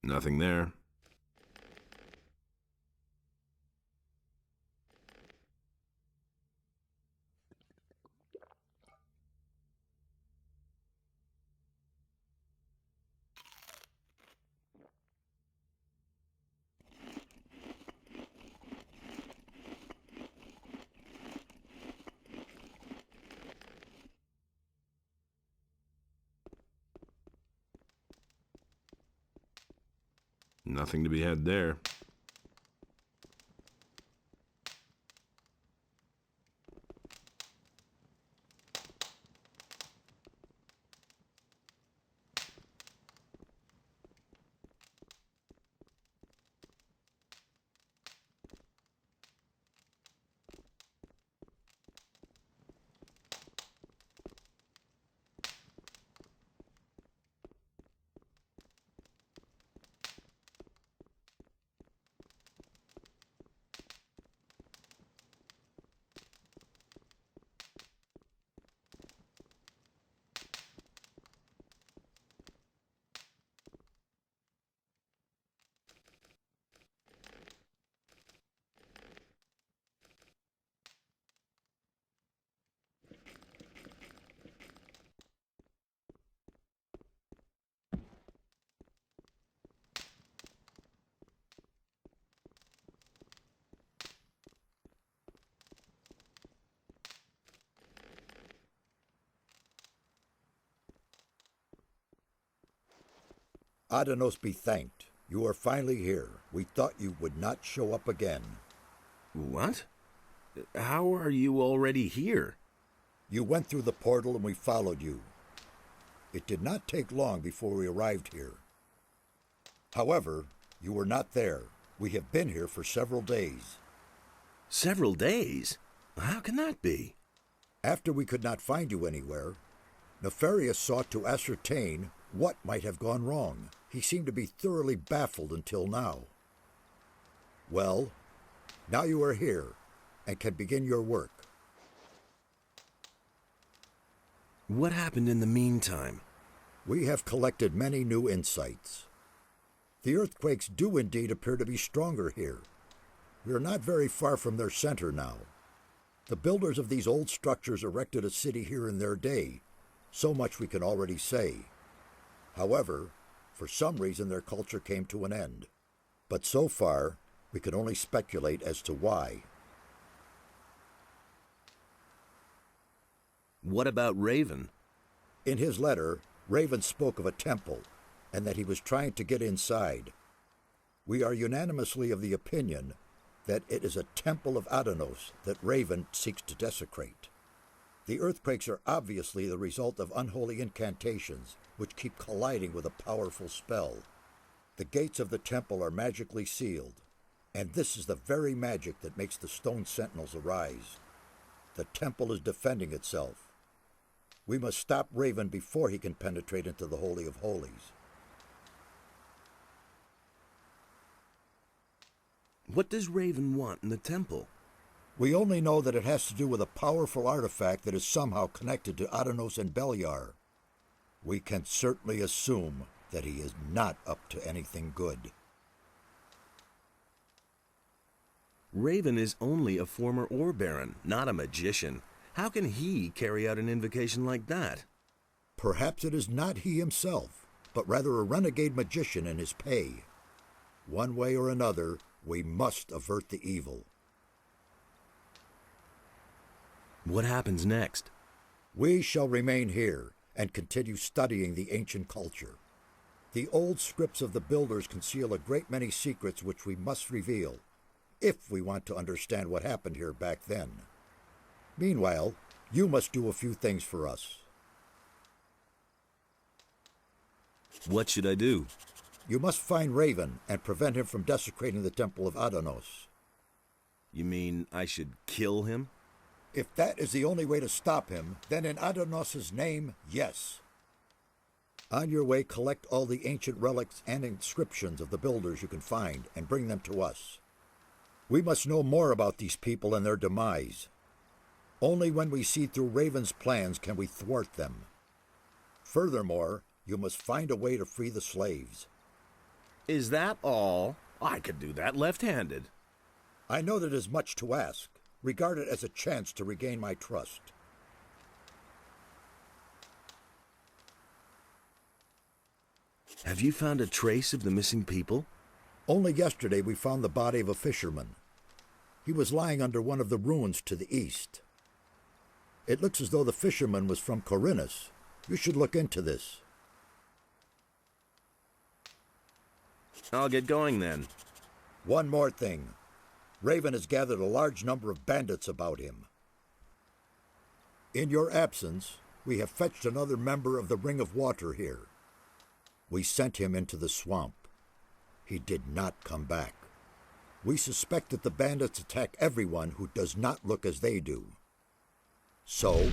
Nothing there. Nothing to be had there. Adanos be thanked. You are finally here. We thought you would not show up again. What? How are you already here? You went through the portal and we followed you. It did not take long before we arrived here. However, you were not there. We have been here for several days. Several days? How can that be? After we could not find you anywhere, Nefarious sought to ascertain what might have gone wrong. He seemed to be thoroughly baffled until now. Well, now you are here and can begin your work. What happened in the meantime? We have collected many new insights. The earthquakes do indeed appear to be stronger here. We are not very far from their center now. The builders of these old structures erected a city here in their day. So much we can already say. However, for some reason their culture came to an end. But so far, we can only speculate as to why. What about Raven? In his letter, Raven spoke of a temple, and that he was trying to get inside. We are unanimously of the opinion that it is a temple of Adanos that Raven seeks to desecrate. The earthquakes are obviously the result of unholy incantations, which keep colliding with a powerful spell. The gates of the temple are magically sealed, and this is the very magic that makes the stone sentinels arise. The temple is defending itself. We must stop Raven before he can penetrate into the Holy of Holies. What does Raven want in the temple? We only know that it has to do with a powerful artifact that is somehow connected to Adanos and Beliar. We can certainly assume that he is not up to anything good. Raven is only a former Ore Baron, not a magician. How can he carry out an invocation like that? Perhaps it is not he himself, but rather a renegade magician in his pay. One way or another, we must avert the evil. What happens next? We shall remain here and continue studying the ancient culture. The old scripts of the builders conceal a great many secrets which we must reveal, if we want to understand what happened here back then. Meanwhile, you must do a few things for us. What should I do? You must find Raven and prevent him from desecrating the Temple of Adanos. You mean I should kill him? If that is the only way to stop him, then in Adanos' name, yes. On your way, collect all the ancient relics and inscriptions of the builders you can find and bring them to us. We must know more about these people and their demise. Only when we see through Raven's plans can we thwart them. Furthermore, you must find a way to free the slaves. Is that all? I could do that left-handed. I know that is much to ask. Regard it as a chance to regain my trust. Have you found a trace of the missing people? Only yesterday we found the body of a fisherman. He was lying under one of the ruins to the east. It looks as though the fisherman was from Corinus. You should look into this. I'll get going then. One more thing. Raven has gathered a large number of bandits about him. In your absence, we have fetched another member of the Ring of Water here. We sent him into the swamp. He did not come back. We suspect that the bandits attack everyone who does not look as they do. So,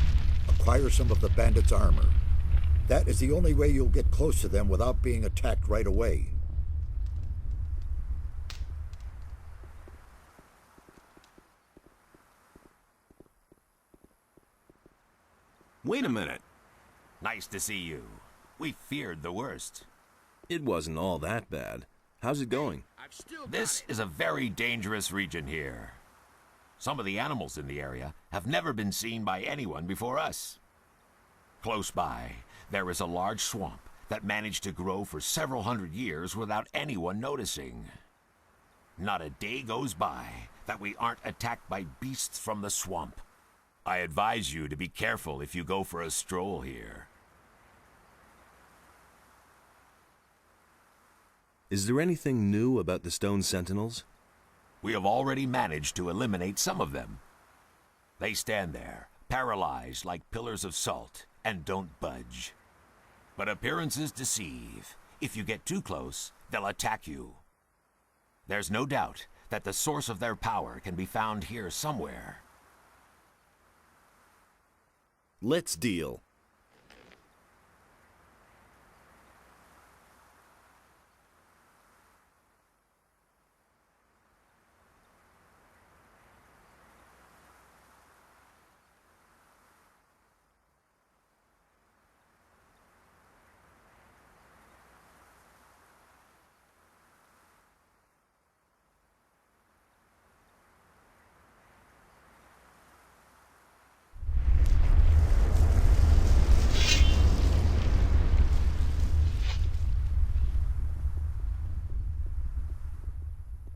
acquire some of the bandits' armor. That is the only way you'll get close to them without being attacked right away. Wait a minute. Nice to see you. We feared the worst. It wasn't all that bad. How's it going? This is a very dangerous region here. Some of the animals in the area have never been seen by anyone before us. Close by, there is a large swamp that managed to grow for several hundred years without anyone noticing. Not a day goes by that we aren't attacked by beasts from the swamp. I advise you to be careful if you go for a stroll here. Is there anything new about the stone sentinels? We have already managed to eliminate some of them. They stand there, paralyzed like pillars of salt, and don't budge. But appearances deceive. If you get too close, they'll attack you. There's no doubt that the source of their power can be found here somewhere. Let's deal.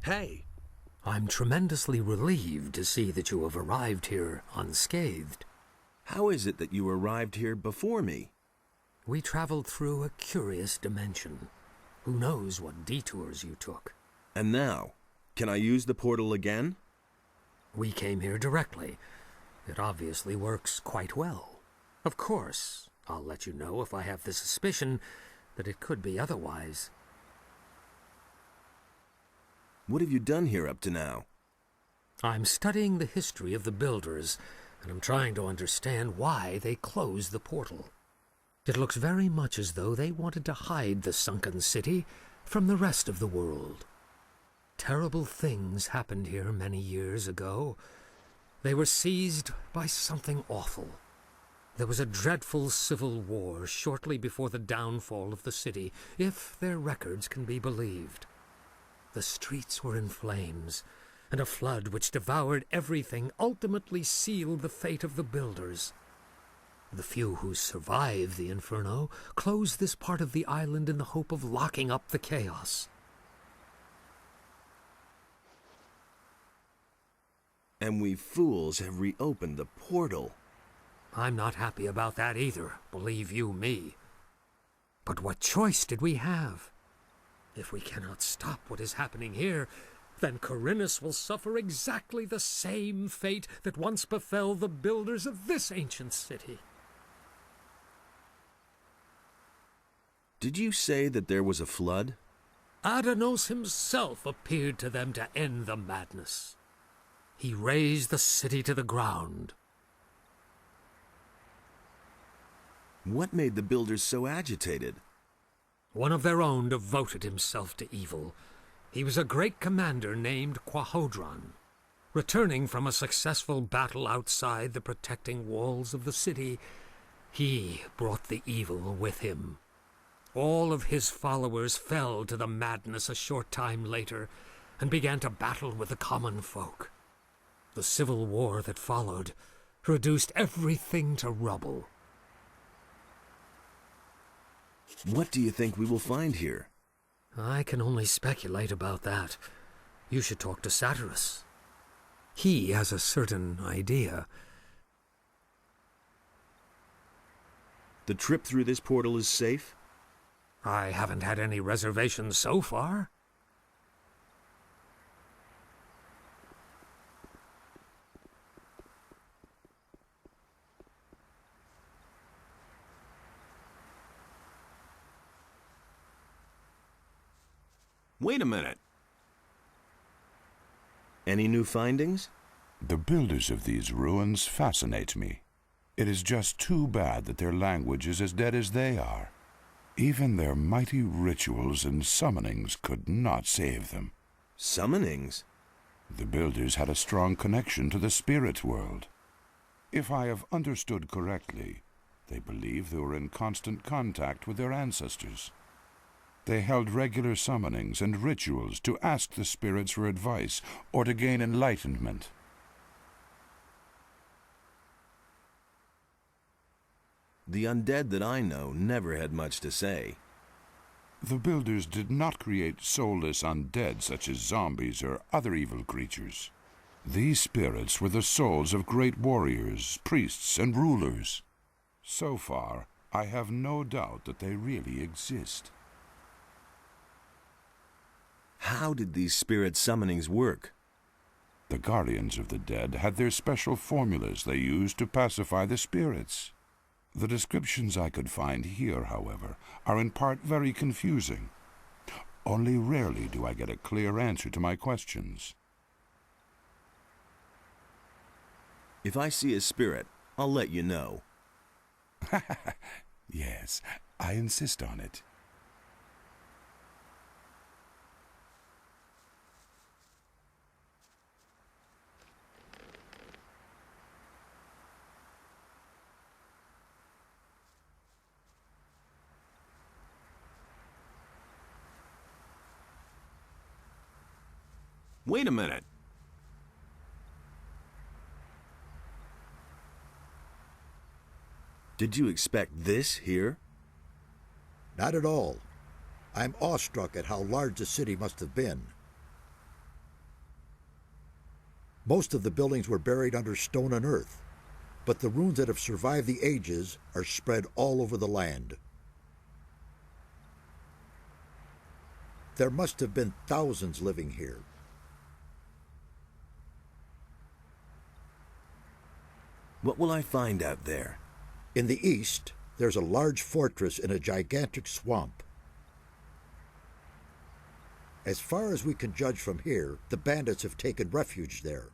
Hey, I'm tremendously relieved to see that you have arrived here unscathed. How is it that you arrived here before me? We traveled through a curious dimension. Who knows what detours you took? And now, can I use the portal again? We came here directly. It obviously works quite well. Of course, I'll let you know if I have the suspicion that it could be otherwise. What have you done here up to now? I'm studying the history of the builders, and I'm trying to understand why they closed the portal. It looks very much as though they wanted to hide the sunken city from the rest of the world. Terrible things happened here many years ago. They were seized by something awful. There was a dreadful civil war shortly before the downfall of the city, if their records can be believed. The streets were in flames, and a flood which devoured everything ultimately sealed the fate of the builders. The few who survived the inferno closed this part of the island in the hope of locking up the chaos. And we fools have reopened the portal. I'm not happy about that either, believe you me. But what choice did we have? If we cannot stop what is happening here, then Corinus will suffer exactly the same fate that once befell the builders of this ancient city. Did you say that there was a flood? Adanos himself appeared to them to end the madness. He razed the city to the ground. What made the builders so agitated? One of their own devoted himself to evil. He was a great commander named Quahodron. Returning from a successful battle outside the protecting walls of the city, he brought the evil with him. All of his followers fell to the madness a short time later and began to battle with the common folk. The civil war that followed reduced everything to rubble. What do you think we will find here? I can only speculate about that. You should talk to Satyrus. He has a certain idea. The trip through this portal is safe? I haven't had any reservations so far. Wait a minute. Any new findings? The builders of these ruins fascinate me. It is just too bad that their language is as dead as they are. Even their mighty rituals and summonings could not save them. Summonings? The builders had a strong connection to the spirit world. If I have understood correctly, they believe they were in constant contact with their ancestors. They held regular summonings and rituals to ask the spirits for advice or to gain enlightenment. The undead that I know never had much to say. The builders did not create soulless undead such as zombies or other evil creatures. These spirits were the souls of great warriors, priests, and rulers. So far, I have no doubt that they really exist. How did these spirit summonings work? The guardians of the dead had their special formulas they used to pacify the spirits. The descriptions I could find here, however, are in part very confusing. Only rarely do I get a clear answer to my questions. If I see a spirit, I'll let you know. Yes, I insist on it. Wait a minute. Did you expect this here? Not at all. I'm awestruck at how large the city must have been. Most of the buildings were buried under stone and earth, but the ruins that have survived the ages are spread all over the land. There must have been thousands living here. What will I find out there? In the east, there's a large fortress in a gigantic swamp. As far as we can judge from here, the bandits have taken refuge there.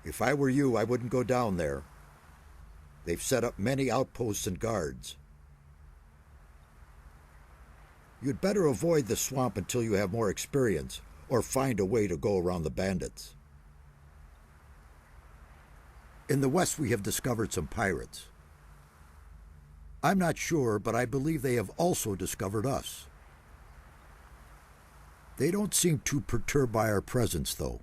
If I were you, I wouldn't go down there. They've set up many outposts and guards. You'd better avoid the swamp until you have more experience, or find a way to go around the bandits. In the west, we have discovered some pirates. I'm not sure, but I believe they have also discovered us. They don't seem too perturbed by our presence, though.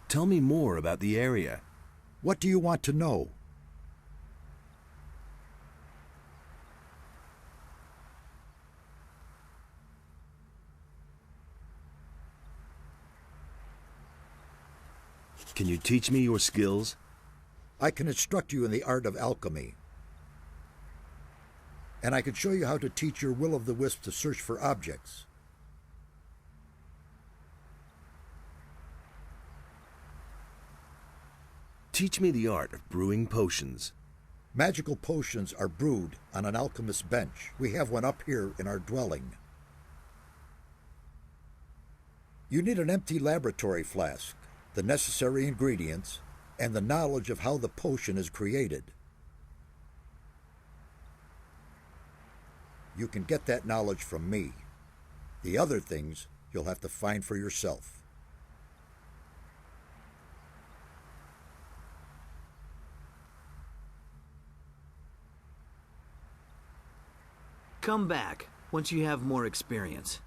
Tell me more about the area. What do you want to know? Can you teach me your skills? I can instruct you in the art of alchemy. And I can show you how to teach your will-o'-the-wisp to search for objects. Teach me the art of brewing potions. Magical potions are brewed on an alchemist's bench. We have one up here in our dwelling. You need an empty laboratory flask, the necessary ingredients, and the knowledge of how the potion is created. You can get that knowledge from me. The other things you'll have to find for yourself. Come back once you have more experience.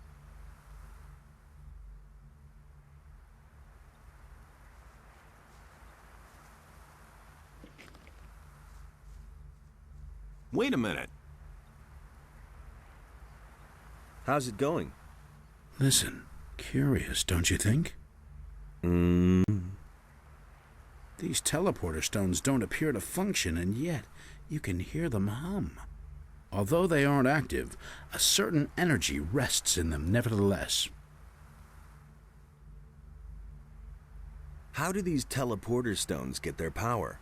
Wait a minute. How's it going? Listen, curious, don't you think? These teleporter stones don't appear to function, and yet you can hear them hum. Although they aren't active, a certain energy rests in them nevertheless. How do these teleporter stones get their power?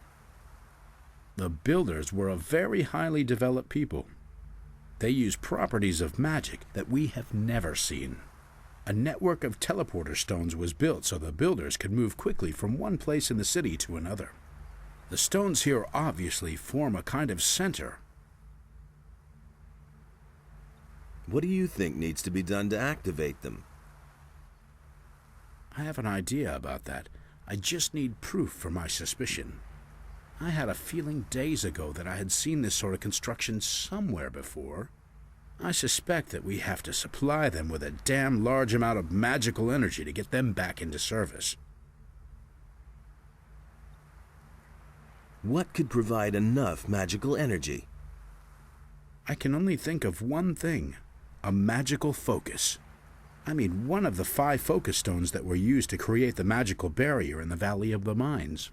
The builders were a very highly developed people. They use properties of magic that we have never seen. A network of teleporter stones was built so the builders could move quickly from one place in the city to another. The stones here obviously form a kind of center. What do you think needs to be done to activate them? I have an idea about that. I just need proof for my suspicion. I had a feeling days ago that I had seen this sort of construction somewhere before. I suspect that we have to supply them with a damn large amount of magical energy to get them back into service. What could provide enough magical energy? I can only think of one thing. A magical focus. I mean, one of the 5 focus stones that were used to create the magical barrier in the Valley of the Mines.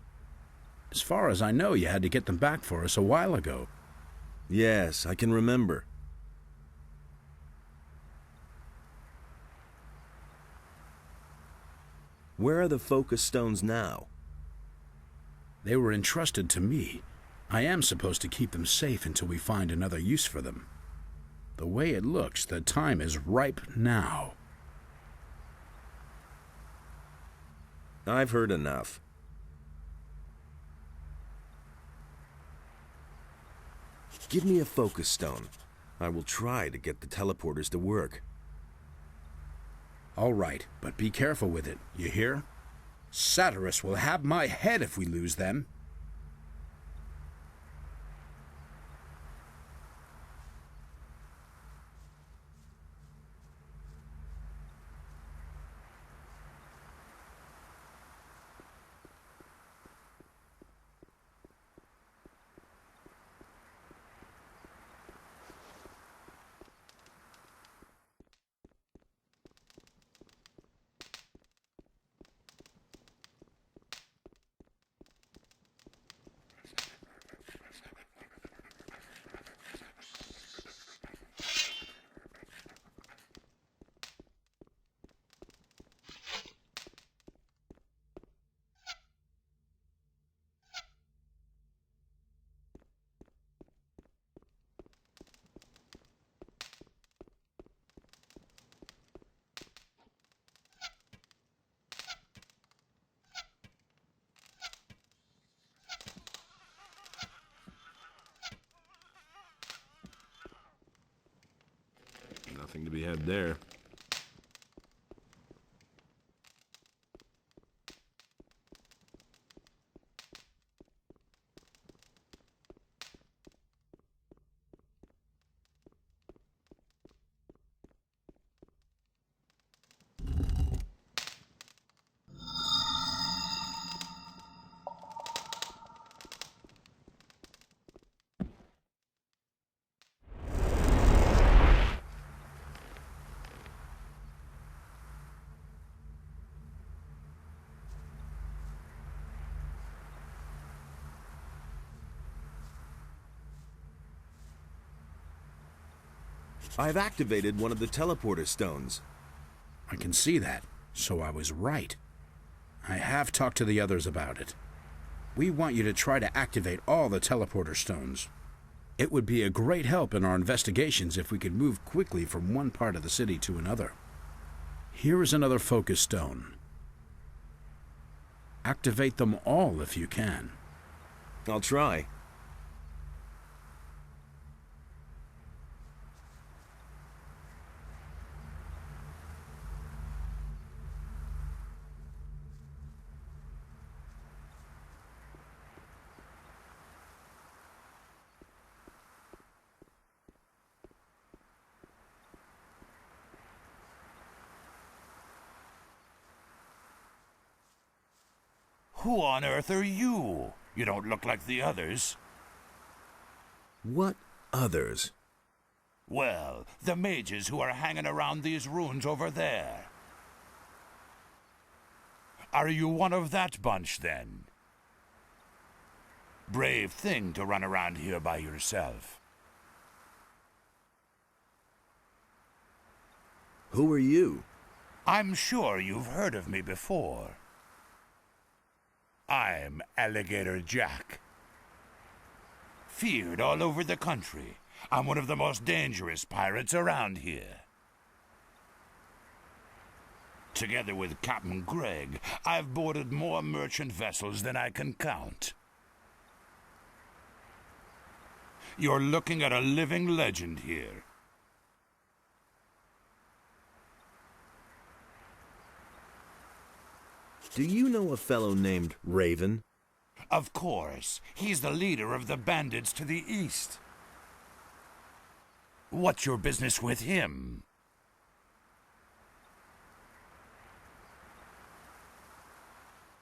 As far as I know, you had to get them back for us a while ago. Yes, I can remember. Where are the focus stones now? They were entrusted to me. I am supposed to keep them safe until we find another use for them. The way it looks, the time is ripe now. I've heard enough. Give me a focus stone. I will try to get the teleporters to work. All right, but be careful with it, you hear? Satyrus will have my head if we lose them. Nothing to be had there. I've activated one of the teleporter stones. I can see that, so I was right. I have talked to the others about it. We want you to try to activate all the teleporter stones. It would be a great help in our investigations if we could move quickly from one part of the city to another. Here is another focus stone. Activate them all if you can. I'll try. Who on earth are you? You don't look like the others. What others? Well, the mages who are hanging around these ruins over there. Are you one of that bunch, then? Brave thing to run around here by yourself. Who are you? I'm sure you've heard of me before. I'm Alligator Jack. Feared all over the country. I'm one of the most dangerous pirates around here. Together with Captain Greg, I've boarded more merchant vessels than I can count. You're looking at a living legend here. Do you know a fellow named Raven? Of course. He's the leader of the bandits to the east. What's your business with him?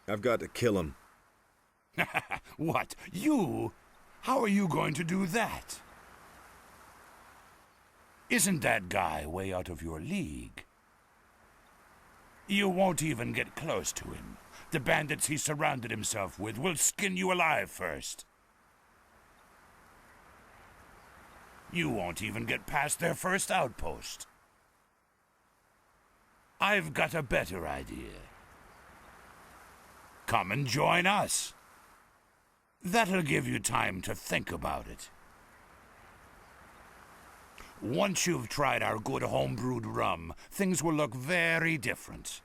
I've got to kill him. What? You? How are you going to do that? Isn't that guy way out of your league? You won't even get close to him. The bandits he surrounded himself with will skin you alive first. You won't even get past their first outpost. I've got a better idea. Come and join us. That'll give you time to think about it. Once you've tried our good home-brewed rum, things will look very different.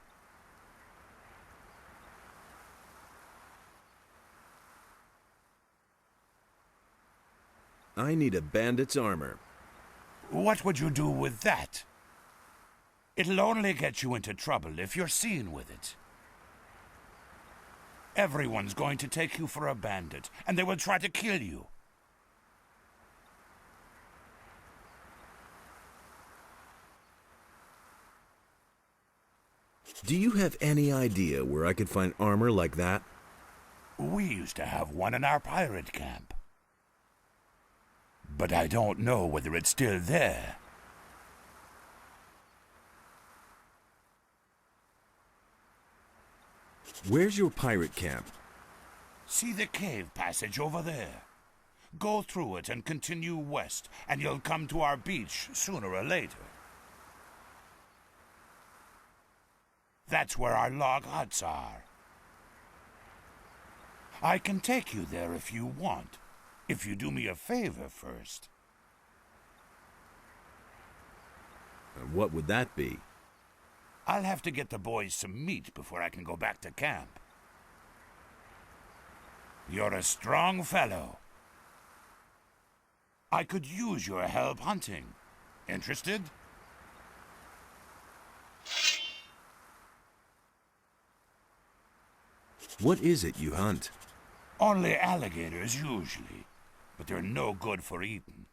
I need a bandit's armor. What would you do with that? It'll only get you into trouble if you're seen with it. Everyone's going to take you for a bandit, and they will try to kill you. Do you have any idea where I could find armor like that? We used to have one in our pirate camp. But I don't know whether it's still there. Where's your pirate camp? See the cave passage over there? Go through it and continue west, and you'll come to our beach sooner or later. That's where our log huts are. I can take you there if you want, if you do me a favor first. What would that be? I'll have to get the boys some meat before I can go back to camp. You're a strong fellow. I could use your help hunting. Interested? What is it you hunt? Only alligators, usually. But they're no good for eating.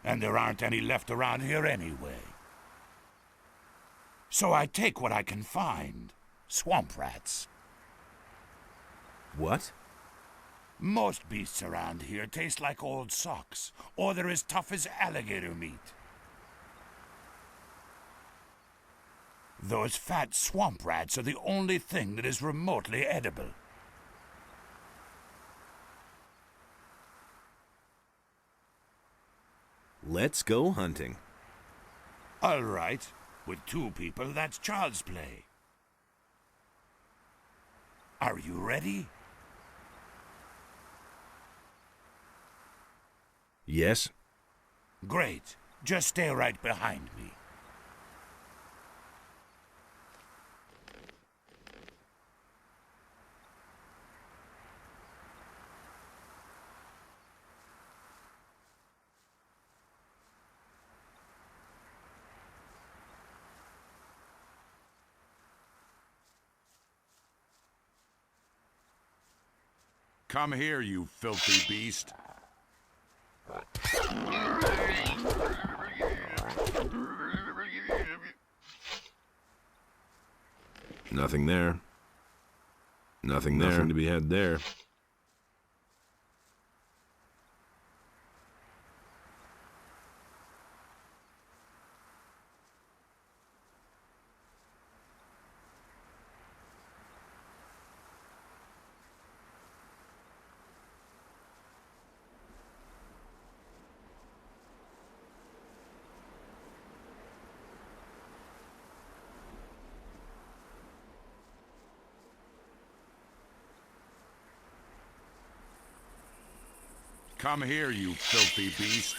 And there aren't any left around here anyway. So I take what I can find. Swamp rats. What? Most beasts around here taste like old socks, or they're as tough as alligator meat. Those fat swamp rats are the only thing that is remotely edible. Let's go hunting. All right. With two people, that's child's play. Are you ready? Yes. Great. Just stay right behind me. Come here, you filthy beast. Nothing there. Nothing there. Nothing to be had there. Come here, you filthy beast.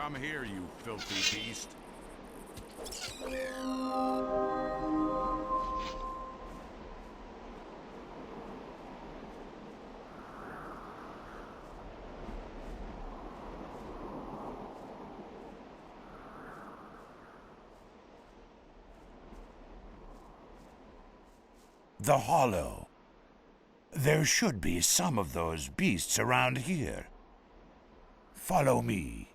Come here, you filthy beast. The Hollow. There should be some of those beasts around here. Follow me.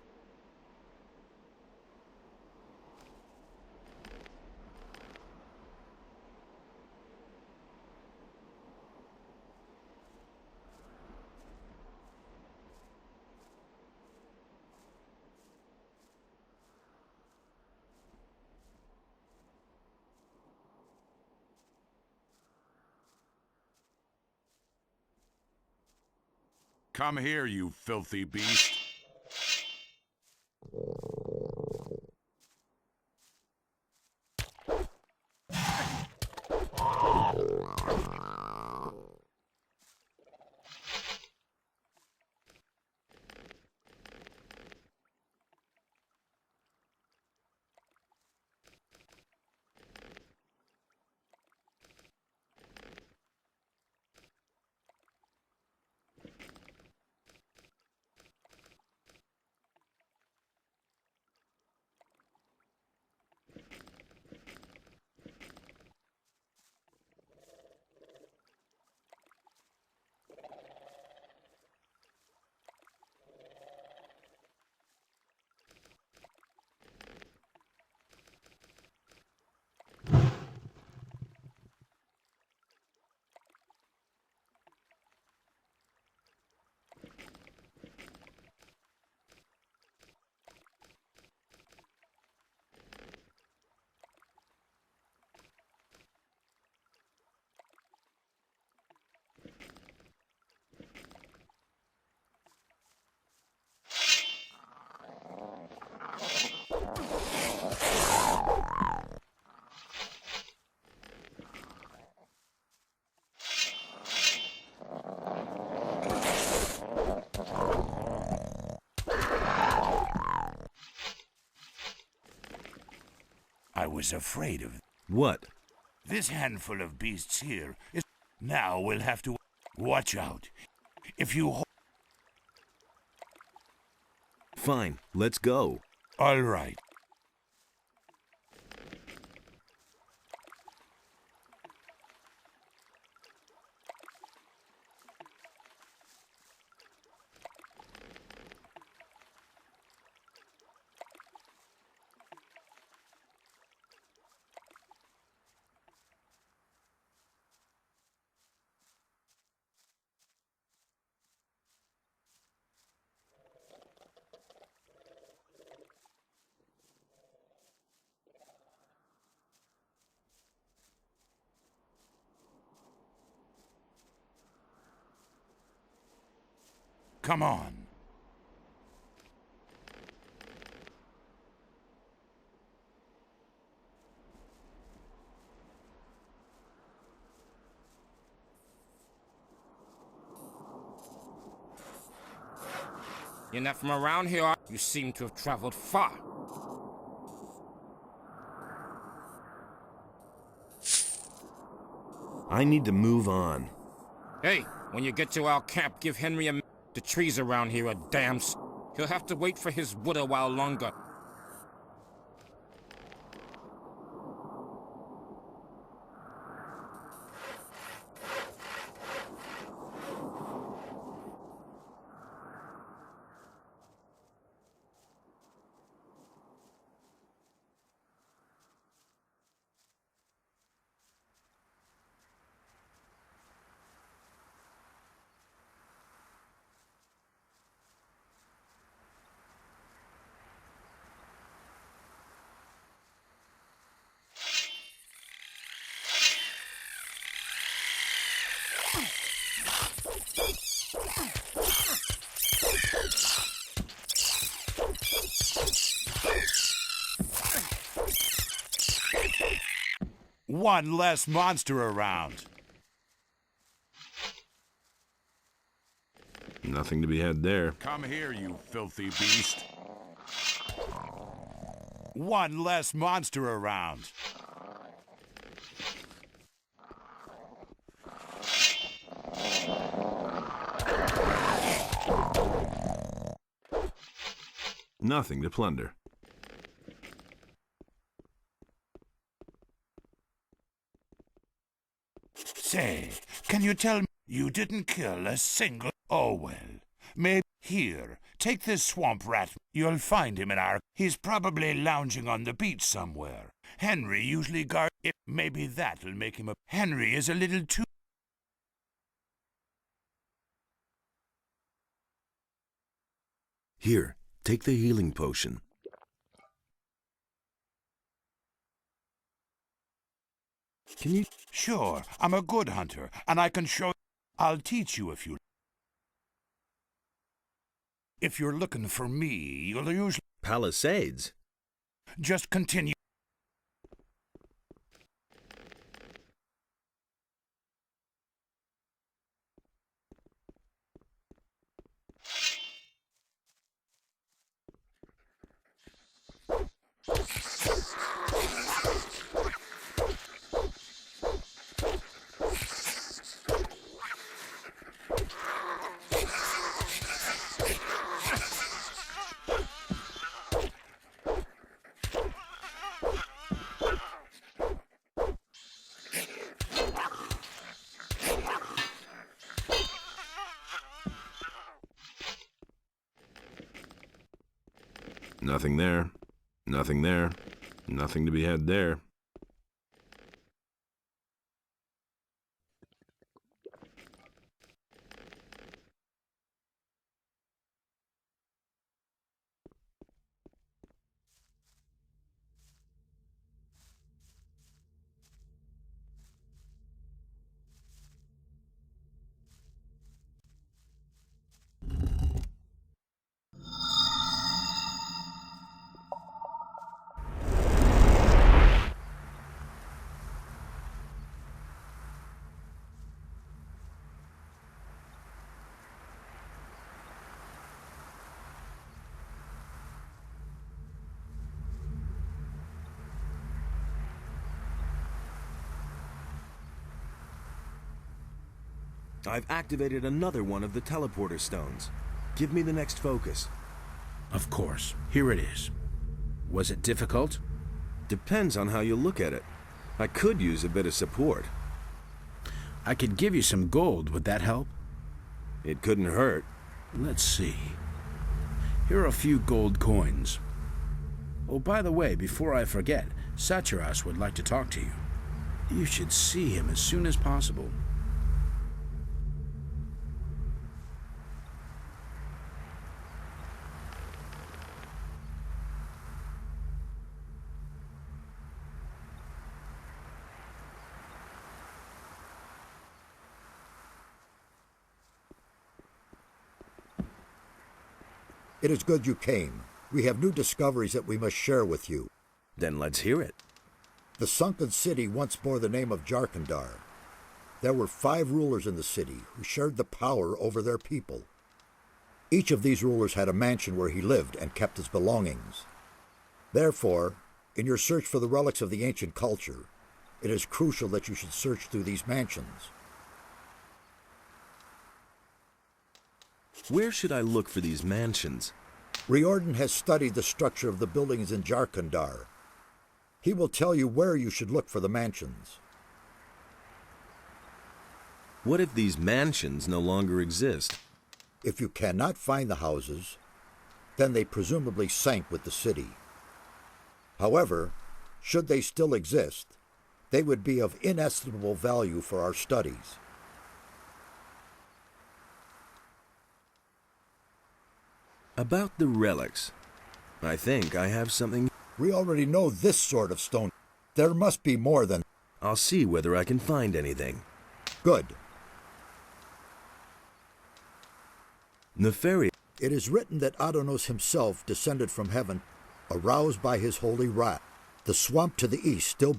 Come here, you filthy beast. I was afraid of What? this handful of beasts here. Now we'll have to watch out. If you... Fine, let's go. All right. Come on. You're not from around here. You seem to have traveled far. I need to move on. Hey, when you get to our camp, give Henry a the trees around here are damn He'll have to wait for his wood a while longer. One less monster around. Nothing to be had there. Come here, you filthy beast. One less monster around. Nothing to plunder. Say, can you tell me you didn't kill a single... Oh, well. Maybe here, take this swamp rat. You'll find him in our... He's probably lounging on the beach somewhere. Henry usually guards... Maybe that'll make him a... Henry is a little too... Here, take the healing potion. Can you... Sure, I'm a good hunter, and I can show... I'll teach you if you... If you're looking for me, you'll usually... Palisades? Just continue. Nothing there. Nothing there. Nothing to be had there. I've activated another one of the teleporter stones. Give me the next focus. Of course. Here it is. Was it difficult? Depends on how you look at it. I could use a bit of support. I could give you some gold. Would that help? It couldn't hurt. Let's see. Here are a few gold coins. Oh, by the way, before I forget, Satyras would like to talk to you. You should see him as soon as possible. It is good you came. We have new discoveries that we must share with you. Then let's hear it. The sunken city once bore the name of Jharkendar. There were 5 rulers in the city who shared the power over their people. Each of these rulers had a mansion where he lived and kept his belongings. Therefore, in your search for the relics of the ancient culture, it is crucial that you should search through these mansions. Where should I look for these mansions? Riordan has studied the structure of the buildings in Jharkendar. He will tell you where you should look for the mansions. What if these mansions no longer exist? If you cannot find the houses, then they presumably sank with the city. However, should they still exist, they would be of inestimable value for our studies. About the relics. I think I have something. We already know this sort of stone. There must be more than... I'll see whether I can find anything. Good. Nefarious. It is written that Adonos himself descended from heaven, aroused by his holy wrath. The swamp to the east still...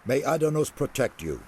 May Adonos protect you.